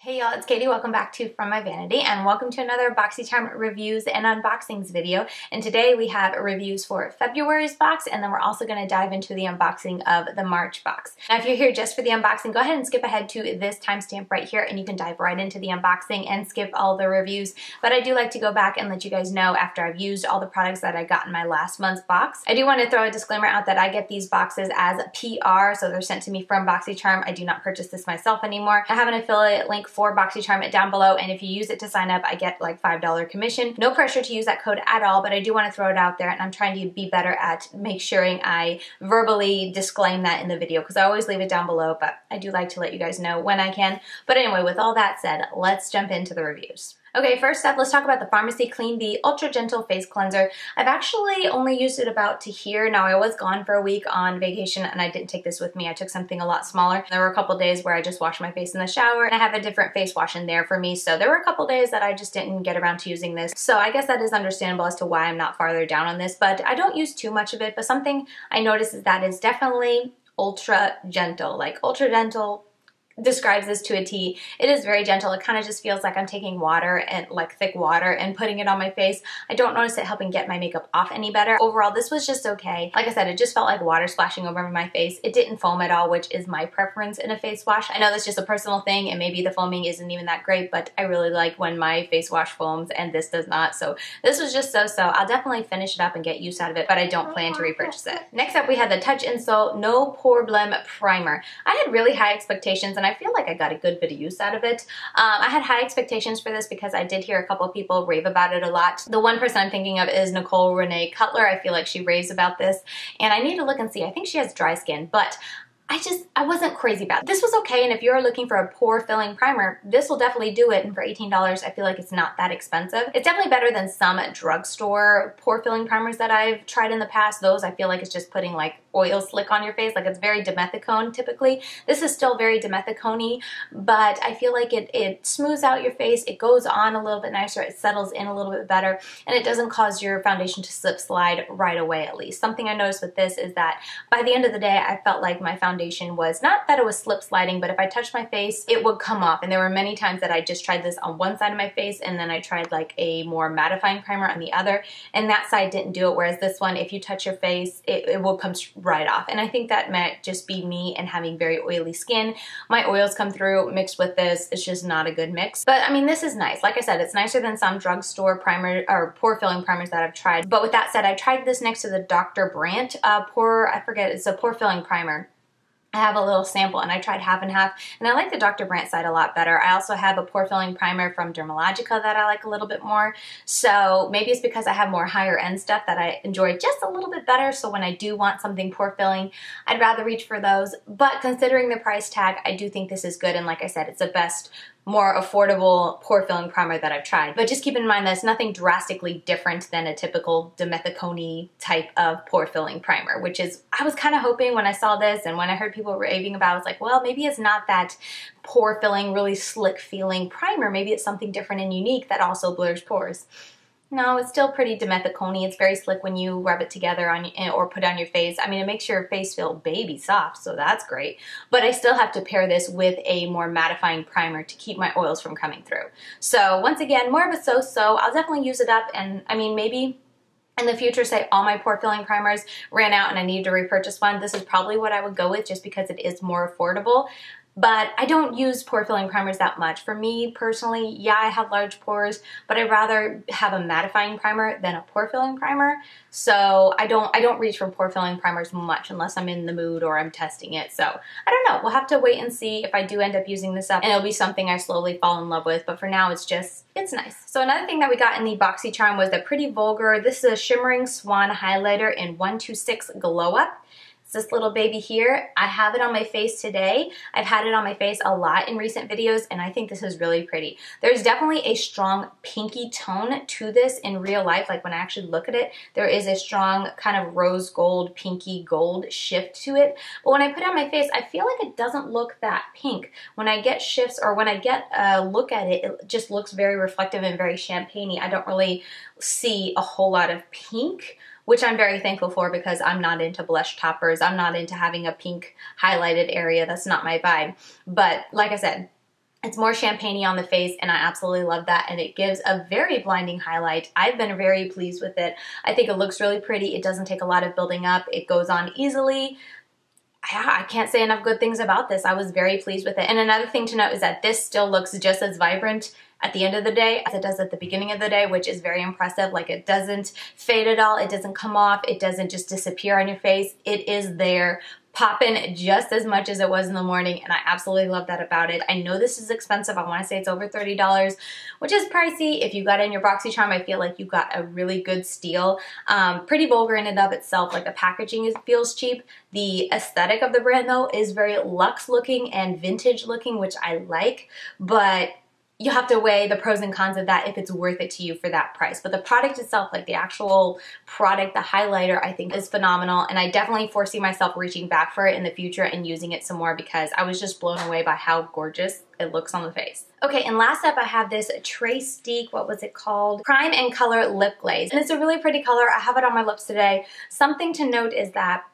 Hey y'all, it's Katie. Welcome back to From My Vanity and welcome to another Boxycharm reviews and unboxings video. And today we have reviews for February's box, and then we're also going to dive into the unboxing of the March box. Now if you're here just for the unboxing, go ahead and skip ahead to this timestamp right here and you can dive right into the unboxing and skip all the reviews. But I do like to go back and let you guys know after I've used all the products that I got in my last month's box. I do want to throw a disclaimer out that I get these boxes as PR, so they're sent to me from Boxycharm. I do not purchase this myself anymore. I have an affiliate link for Boxycharm down below, and if you use it to sign up, I get like $5 commission. No pressure to use that code at all, but I do want to throw it out there, and I'm trying to be better at make sure I verbally disclaim that in the video because I always leave it down below, but I do like to let you guys know when I can. But anyway, with all that said, let's jump into the reviews. Okay, first up, let's talk about the Farmacy Clean Bee Ultra Gentle Face Cleanser. I've actually only used it about to here. Now, I was gone for a week on vacation and I didn't take this with me. I took something a lot smaller. There were a couple days where I just washed my face in the shower, and I have a different face wash in there for me. So there were a couple days that I just didn't get around to using this. So I guess that is understandable as to why I'm not farther down on this, but I don't use too much of it. But something I noticed is that it's definitely ultra gentle. Like ultra gentle describes this to a T. It is very gentle. It kind of just feels like I'm taking water and like thick water and putting it on my face. I don't notice it helping get my makeup off any better. Overall, this was just okay. Like I said, it just felt like water splashing over my face. It didn't foam at all, which is my preference in a face wash. I know that's just a personal thing and maybe the foaming isn't even that great, but I really like when my face wash foams and this does not. So this was just so-so. I'll definitely finish it up and get use out of it, but I don't plan to repurchase it. Next up, we had the Touch In Sol No Poreblem Primer. I had really high expectations and I feel like I got a good bit of use out of it. I had high expectations for this because I did hear a couple of people rave about it a lot. The one person I'm thinking of is Nicole Renee Cutler. I feel like she raves about this and I need to look and see. I think she has dry skin, but I wasn't crazy about it. This was okay, and if you're looking for a pore filling primer, this will definitely do it, and for $18, I feel like it's not that expensive. It's definitely better than some drugstore pore filling primers that I've tried in the past. Those I feel like it's just putting like oil slick on your face, like it's very dimethicone typically. This is still very dimethicone-y, but I feel like it smooths out your face, it goes on a little bit nicer, it settles in a little bit better, and it doesn't cause your foundation to slip slide right away at least. Something I noticed with this is that by the end of the day, I felt like my foundation was not that it was slip sliding, but if I touched my face, it would come off. And there were many times that I just tried this on one side of my face and then I tried like a more mattifying primer on the other, and that side didn't do it. Whereas this one, if you touch your face, it will come right off. And I think that might just be me and having very oily skin. My oils come through mixed with this. It's just not a good mix. But I mean, this is nice. Like I said, it's nicer than some drugstore primer or pore filling primers that I've tried. But with that said, I tried this next to the Dr. Brandt it's a pore filling primer. I have a little sample and I tried half and half, and I like the Dr. Brandt side a lot better. I also have a pore filling primer from Dermalogica that I like a little bit more. So maybe it's because I have more higher end stuff that I enjoy just a little bit better. So when I do want something pore filling, I'd rather reach for those. But considering the price tag, I do think this is good. And like I said, it's the best, more affordable pore filling primer that I've tried. But just keep in mind that it's nothing drastically different than a typical dimethicone type of pore filling primer, which is, I was kind of hoping when I saw this and when I heard people raving about it, I was like, well, maybe it's not that pore filling, really slick feeling primer. Maybe it's something different and unique that also blurs pores. No, it's still pretty dimethicone-y. It's very slick when you rub it together on or put on your face. I mean, it makes your face feel baby soft, so that's great. But I still have to pair this with a more mattifying primer to keep my oils from coming through. So once again, more of a so-so. I'll definitely use it up, and I mean, maybe in the future, say all my pore filling primers ran out and I needed to repurchase one, this is probably what I would go with just because it is more affordable. But I don't use pore filling primers that much. For me personally, yeah, I have large pores, but I'd rather have a mattifying primer than a pore filling primer. So I don't reach for pore filling primers much unless I'm in the mood or I'm testing it. So I don't know. We'll have to wait and see if I do end up using this up, and it'll be something I slowly fall in love with. But for now, it's nice. So another thing that we got in the Boxycharm was the Pretty Vulgar. This is a Shimmering Swan highlighter in 126 Glow Up. It's this little baby here. I have it on my face today. I've had it on my face a lot in recent videos, and I think this is really pretty. There's definitely a strong pinky tone to this in real life. Like when I actually look at it, there is a strong kind of rose gold, pinky gold shift to it. But when I put it on my face, I feel like it doesn't look that pink. When I get shifts or when I get a look at it, it just looks very reflective and very champagne-y. I don't really see a whole lot of pink, which I'm very thankful for because I'm not into blush toppers. I'm not into having a pink highlighted area. That's not my vibe. But like I said, It's more champagne-y on the face, and I absolutely love that, and it gives a very blinding highlight. I've been very pleased with it. I think it looks really pretty. It doesn't take a lot of building up. It goes on easily. I can't say enough good things about this. I was very pleased with it. And another thing to note is that this still looks just as vibrant at the end of the day as it does at the beginning of the day, which is very impressive. Like, it doesn't fade at all. It doesn't come off. It doesn't just disappear on your face. It is there, popping just as much as it was in the morning, and I absolutely love that about it. I know this is expensive. I want to say it's over $30, which is pricey. If you got it in your Boxycharm, I feel like you got a really good steal. Pretty vulgar in and of itself. Like, the packaging feels cheap. The aesthetic of the brand, though, is very luxe looking and vintage looking, which I like, but you have to weigh the pros and cons of that if it's worth it to you for that price. But the product itself, like the actual product, the highlighter, I think is phenomenal, and I definitely foresee myself reaching back for it in the future and using it some more because I was just blown away by how gorgeous it looks on the face. Okay, and last up I have this Trestique, what was it called? Prime and Color Lip Glaze. And it's a really pretty color. I have it on my lips today. Something to note is that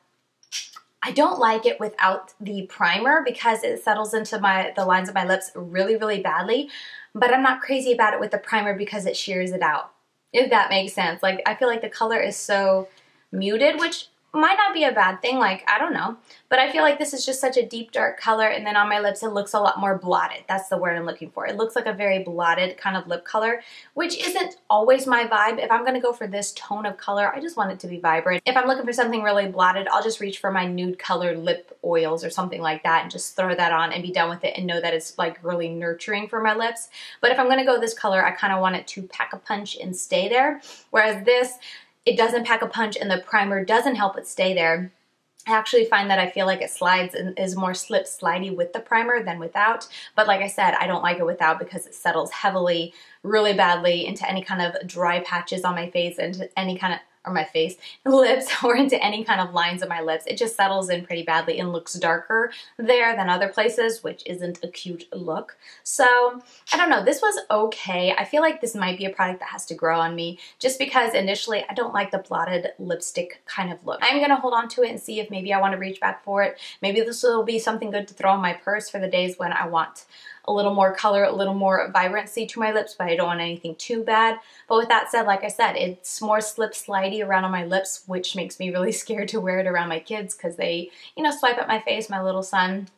I don't like it without the primer because it settles into the lines of my lips really, really badly. But I'm not crazy about it with the primer because it shears it out, if that makes sense. Like, I feel like the color is so muted, which might not be a bad thing, like, I don't know. But I feel like this is just such a deep, dark color, and then on my lips it looks a lot more blotted. That's the word I'm looking for. It looks like a very blotted kind of lip color, which isn't always my vibe. If I'm gonna go for this tone of color, I just want it to be vibrant. If I'm looking for something really blotted, I'll just reach for my nude colored lip oils or something like that and just throw that on and be done with it and know that it's like really nurturing for my lips. But if I'm gonna go this color, I kind of want it to pack a punch and stay there. Whereas this, it doesn't pack a punch and the primer doesn't help it stay there. I actually find that I feel like it slides and is more slip slidey with the primer than without. But like I said, I don't like it without because it settles heavily, really badly into any kind of dry patches on my face and any kind of, or my face, lips, or into any kind of lines of my lips. It just settles in pretty badly and looks darker there than other places, which isn't a cute look. So, I don't know, this was okay. I feel like this might be a product that has to grow on me just because initially I don't like the blotted lipstick kind of look. I'm gonna hold on to it and see if maybe I want to reach back for it. Maybe this will be something good to throw in my purse for the days when I want a little more color, a little more vibrancy to my lips, but I don't want anything too bad. But with that said, like I said, it's more slip slidey around on my lips, which makes me really scared to wear it around my kids because they, you know, swipe at my face. My little son,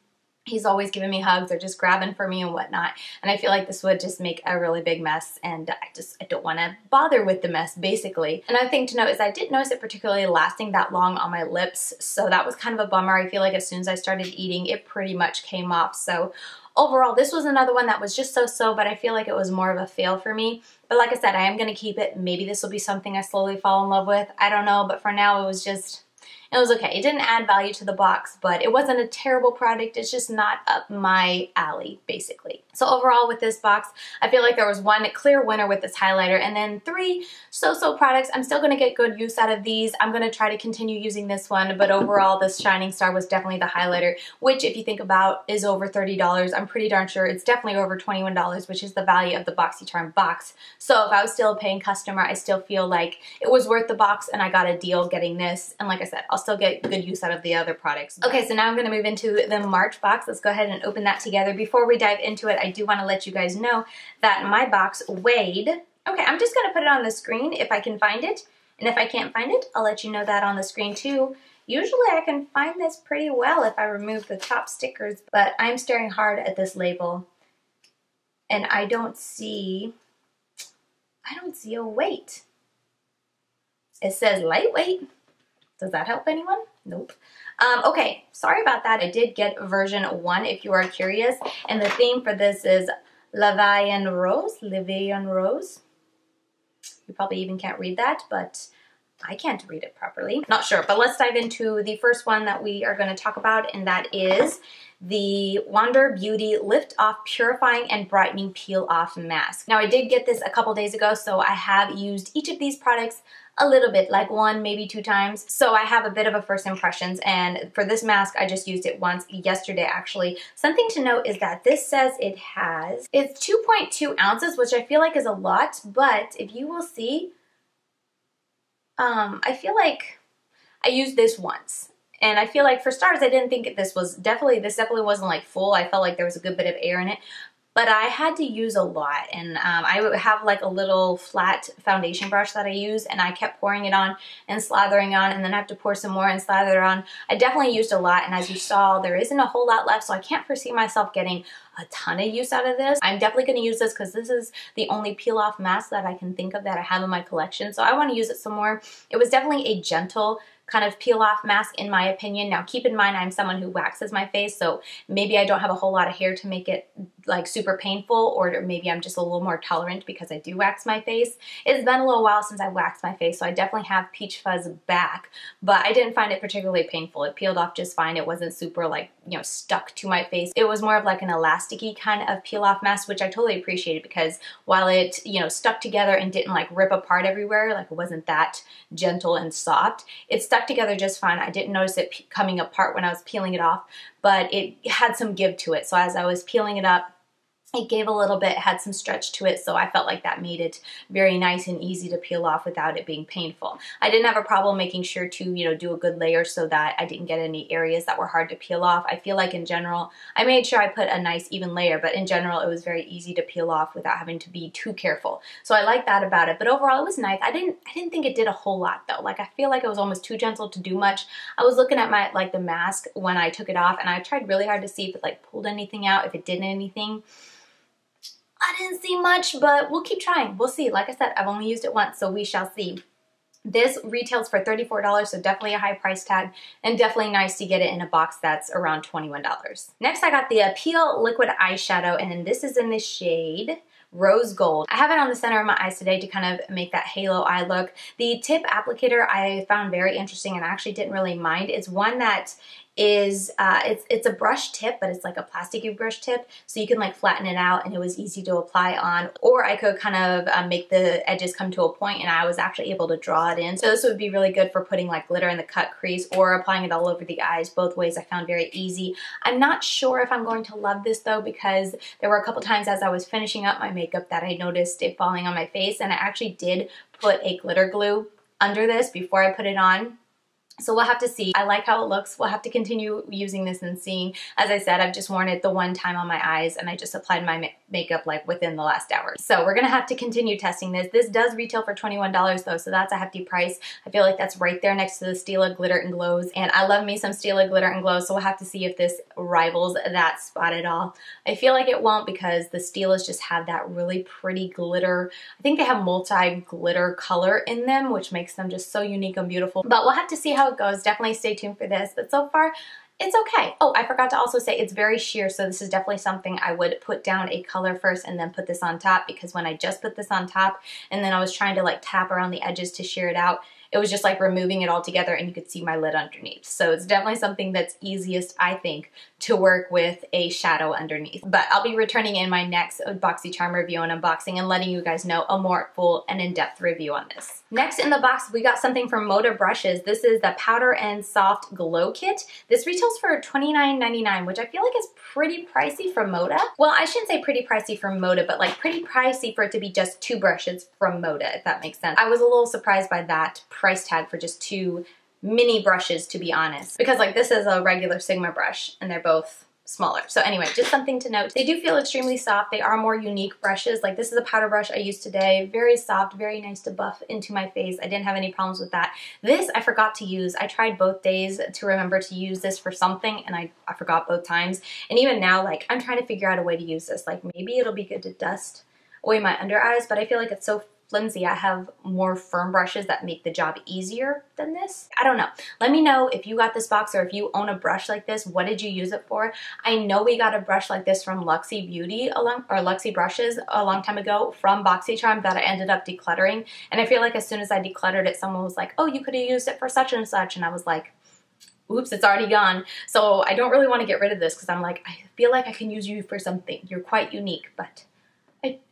he's always giving me hugs or just grabbing for me and whatnot. And I feel like this would just make a really big mess, and I don't want to bother with the mess, basically. Another thing to note is I didn't notice it particularly lasting that long on my lips, so that was kind of a bummer. I feel like as soon as I started eating, it pretty much came off. So overall, this was another one that was just so-so, but I feel like it was more of a fail for me. But like I said, I am going to keep it. Maybe this will be something I slowly fall in love with. I don't know, but for now it was okay. It didn't add value to the box, but it wasn't a terrible product. It's just not up my alley, basically. So overall with this box, I feel like there was one clear winner with this highlighter and then 3 so-so products. I'm still going to get good use out of these. I'm going to try to continue using this one, but overall this Shining Star was definitely the highlighter, which if you think about is over $30. I'm pretty darn sure it's definitely over $21, which is the value of the Boxycharm box. So if I was still a paying customer, I still feel like it was worth the box and I got a deal getting this. And like I said, I'll still get good use out of the other products. Okay, so now I'm going to move into the March box. Let's go ahead and open that together. Before we dive into it, I do want to let you guys know that my box weighed, okay, I'm just going to put it on the screen if I can find it. And if I can't find it, I'll let you know that on the screen too. Usually I can find this pretty well if I remove the top stickers, but I'm staring hard at this label and I don't see a weight. It says lightweight. Does that help anyone? Nope. Okay, sorry about that. I did get version 1 if you are curious. And the theme for this is Levain Rose. Levain Rose. You probably even can't read that, but I can't read it properly. Not sure, but let's dive into the first one that we are going to talk about, and that is the Wander Beauty Lift Off Purifying and Brightening Peel Off Mask. Now I did get this a couple days ago, so I have used each of these products a little bit, like 1, maybe 2 times. So I have a bit of a first impressions, and for this mask, I just used it once yesterday, actually. Something to note is that this says it's 2.2 ounces, which I feel like is a lot, but if you will see, I feel like I used this once. And I feel like for starters, I didn't think this definitely wasn't like full. I felt like there was a good bit of air in it. but I had to use a lot, and I would have like a little flat foundation brush that I use, and I kept pouring it on and slathering on, and then I have to pour some more and slather it on. I definitely used a lot, and as you saw, there isn't a whole lot left, so I can't foresee myself getting a ton of use out of this. I'm definitely going to use this because this is the only peel off mask that I can think of that I have in my collection, so I want to use it some more. It was definitely a gentle kind of peel off mask in my opinion. Now keep in mind I'm someone who waxes my face, so maybe I don't have a whole lot of hair to make it like super painful, or maybe I'm just a little more tolerant because I do wax my face. It's been a little while since I waxed my face, so I definitely have peach fuzz back, but I didn't find it particularly painful. It peeled off just fine. It wasn't super like, you know, stuck to my face. It was more of like an elasticy kind of peel off mask, which I totally appreciated because while it, you know, stuck together and didn't like rip apart everywhere, like it wasn't that gentle and soft, it stuck together just fine. I didn't notice it coming apart when I was peeling it off, but it had some give to it. So as I was peeling it up, it gave a little bit, had some stretch to it, so I felt like that made it very nice and easy to peel off without it being painful. I didn't have a problem making sure to, you know, do a good layer so that I didn't get any areas that were hard to peel off. I feel like in general, I made sure I put a nice even layer, but in general, it was very easy to peel off without having to be too careful. So I like that about it, but overall it was nice. I didn't think it did a whole lot though. Like I feel like it was almost too gentle to do much. I was looking at my, like the mask when I took it off, and I tried really hard to see if it like pulled anything out, if it did anything. I didn't see much, but we'll keep trying. We'll see. Like I said, I've only used it once, so we shall see. This retails for $34, so definitely a high price tag, and definitely nice to get it in a box that's around $21. Next, I got the Appeal Liquid Eyeshadow, and this is in the shade Rose Gold. I have it on the center of my eyes today to kind of make that halo eye look. The tip applicator I found very interesting, and I actually didn't really mind. It's one that is, it's a brush tip, but it's like a plasticky brush tip, so you can like flatten it out, and it was easy to apply on, or I could kind of make the edges come to a point, and I was actually able to draw it in. So this would be really good for putting like glitter in the cut crease or applying it all over the eyes. Both ways I found very easy. I'm not sure if I'm going to love this though, because there were a couple times as I was finishing up my makeup that I noticed it falling on my face, and I actually did put a glitter glue under this before I put it on. So we'll have to see. I like how it looks. We'll have to continue using this and seeing. As I said, I've just worn it the one time on my eyes, and I just applied my makeup like within the last hour. So we're gonna have to continue testing this. This does retail for $21 though, so that's a hefty price. I feel like that's right there next to the Stila Glitter and Glows, and I love me some Stila Glitter and Glows, so we'll have to see if this rivals that spot at all. I feel like it won't, because the Stilas just have that really pretty glitter. I think they have multi-glitter color in them, which makes them just so unique and beautiful. But we'll have to see how it goes. Definitely stay tuned for this, but so far it's okay. Oh, I forgot to also say it's very sheer, so this is definitely something I would put down a color first and then put this on top, because when I just put this on top and then I was trying to like tap around the edges to sheer it out, it was just like removing it all together, and you could see my lid underneath. So it's definitely something that's easiest, I think, to work with a shadow underneath. But I'll be returning in my next Boxycharm review and unboxing and letting you guys know a more full and in-depth review on this. Next in the box, we got something from MODA brushes. This is the Powder and Soft Glow Kit. This retails for $29.99, which I feel like is pretty pricey from MODA. Well, I shouldn't say pretty pricey from MODA, but like pretty pricey for it to be just 2 brushes from MODA, if that makes sense. I was a little surprised by that price tag for just 2 mini brushes, to be honest, because like this is a regular Sigma brush and they're both smaller. So anyway, just something to note. They do feel extremely soft. They are more unique brushes. Like this is a powder brush I used today. Very soft, very nice to buff into my face. I didn't have any problems with that. This I forgot to use. I tried both days to remember to use this for something, and I forgot both times. And even now, like I'm trying to figure out a way to use this. Like maybe it'll be good to dust away my under eyes, but I feel like it's so flimsy. I have more firm brushes that make the job easier than this. I don't know. Let me know if you got this box, or if you own a brush like this, what did you use it for? I know we got a brush like this from Luxie Beauty Luxie Brushes a long time ago from Boxycharm that I ended up decluttering, and I feel like as soon as I decluttered it, someone was like, oh, you could have used it for such and such, and I was like, oops, it's already gone. So I don't really want to get rid of this, because I'm like, I feel like I can use you for something. You're quite unique, but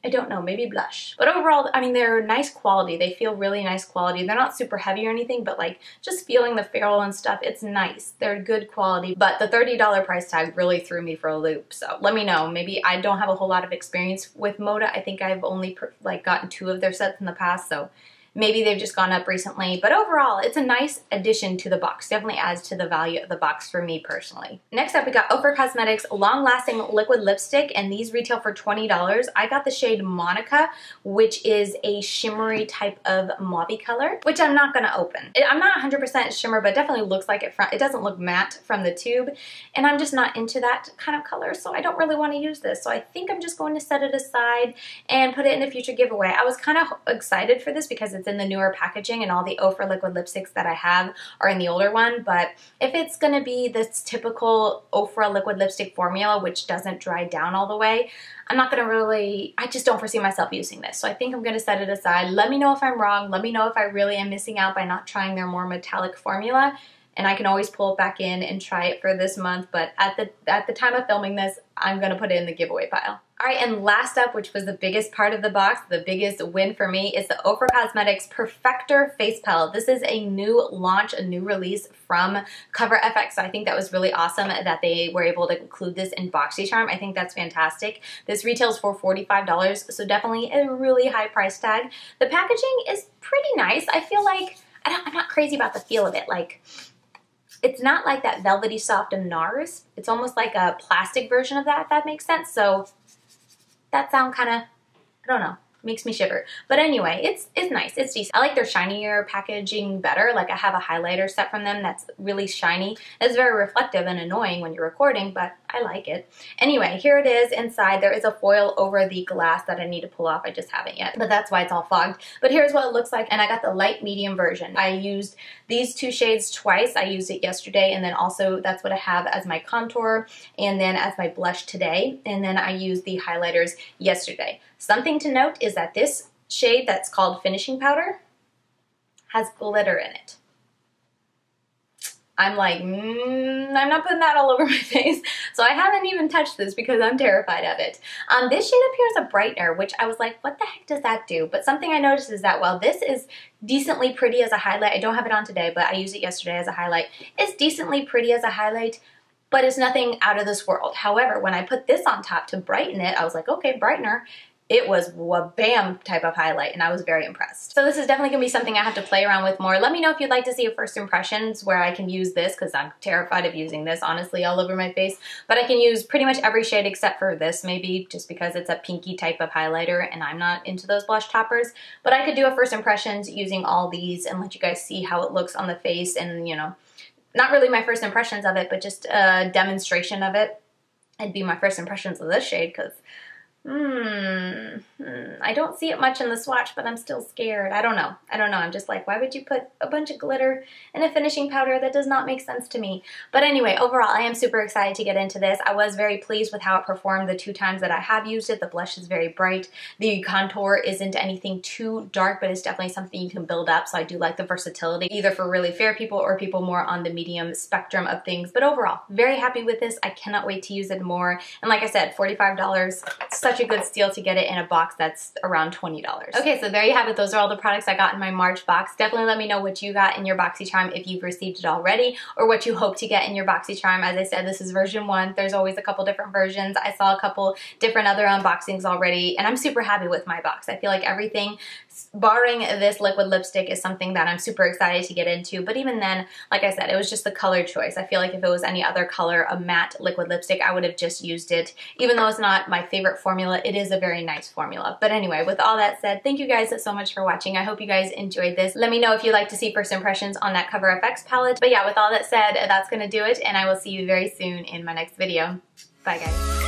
I don't know, maybe blush. But overall, I mean, they're nice quality. They feel really nice quality. They're not super heavy or anything, but like just feeling the ferrule and stuff, it's nice. They're good quality, but the $30 price tag really threw me for a loop. So let me know. Maybe I don't have a whole lot of experience with MODA. I think I've only like gotten 2 of their sets in the past, so Maybe they've just gone up recently, but overall, it's a nice addition to the box. Definitely adds to the value of the box for me personally. Next up, we got OFRA Cosmetics Long Lasting Liquid Lipstick, and these retail for $20. I got the shade Monica, which is a shimmery type of mauve color, which I'm not gonna open. I'm not 100% shimmer, but definitely looks like it. It doesn't look matte from the tube, and I'm just not into that kind of color, so I don't really want to use this. So I think I'm just going to set it aside and put it in a future giveaway. I was kind of excited for this because it's in the newer packaging and all the OFRA liquid lipsticks that I have are in the older one, but if it's going to be this typical OFRA liquid lipstick formula, which doesn't dry down all the way, I'm not going to really, I just don't foresee myself using this. So I think I'm going to set it aside. Let me know if I'm wrong. Let me know if I really am missing out by not trying their more metallic formula. And I can always pull it back in and try it for this month. But at the time of filming this, I'm going to put it in the giveaway pile. All right, and last up, which was the biggest part of the box, the biggest win for me, is the OFRA Cosmetics Perfector Face Palette. This is a new launch, a new release from CoverFX, so I think that was really awesome that they were able to include this in Boxycharm. I think that's fantastic. This retails for $45, so definitely a really high price tag. The packaging is pretty nice. I feel like, I'm not crazy about the feel of it. Like, it's not like that velvety soft of NARS. It's almost like a plastic version of that, if that makes sense. So that sound kind of, I don't know, makes me shiver. But anyway, it's nice, it's decent. I like their shinier packaging better. Like I have a highlighter set from them that's really shiny. It's very reflective and annoying when you're recording, but I like it. Anyway, here it is inside. There is a foil over the glass that I need to pull off. I just haven't yet, but that's why it's all fogged. But here's what it looks like, and I got the light medium version. I used these two shades twice. I used it yesterday, and then also that's what I have as my contour and then as my blush today, and then I used the highlighters yesterday. Something to note is that this shade that's called Finishing Powder has glitter in it. I'm like, I'm not putting that all over my face. So I haven't even touched this because I'm terrified of it. This shade up here is a brightener, which I was like, what the heck does that do? But something I noticed is that while this is decently pretty as a highlight, I don't have it on today, but I used it yesterday as a highlight. It's decently pretty as a highlight, but it's nothing out of this world. However, when I put this on top to brighten it, I was like, okay, brightener. It was a bam type of highlight, and I was very impressed. So this is definitely gonna be something I have to play around with more. Let me know if you'd like to see a first impressions where I can use this, because I'm terrified of using this, honestly, all over my face. But I can use pretty much every shade except for this, maybe just because it's a pinky type of highlighter, and I'm not into those blush toppers. But I could do a first impressions using all these and let you guys see how it looks on the face, and you know, not really my first impressions of it, but just a demonstration of it. It'd be my first impressions of this shade, because I don't see it much in the swatch, but I'm still scared. I don't know. I'm just like, why would you put a bunch of glitter in a finishing powder? That does not make sense to me. But anyway, overall, I am super excited to get into this. I was very pleased with how it performed the 2 times that I have used it. The blush is very bright. The contour isn't anything too dark, but it's definitely something you can build up. So I do like the versatility, either for really fair people or people more on the medium spectrum of things. But overall, very happy with this. I cannot wait to use it more. And like I said, $45, such a good steal to get it in a box that's around $20. Okay, so there you have it. Those are all the products I got in my March box. Definitely let me know what you got in your Boxycharm if you've received it already, or what you hope to get in your Boxycharm. As I said, this is version 1. There's always a couple different versions. I saw a couple different other unboxings already, and I'm super happy with my box. I feel like everything, barring this liquid lipstick, is something that I'm super excited to get into. But even then, like I said, it was just the color choice. I feel like if it was any other color, a matte liquid lipstick, I would have just used it. Even though it's not my favorite formula, it is a very nice formula. But anyway, with all that said, thank you guys so much for watching. I hope you guys enjoyed this. Let me know if you'd like to see first impressions on that CoverFX palette. But yeah, with all that said, that's gonna do it, and I will see you very soon in my next video. Bye guys.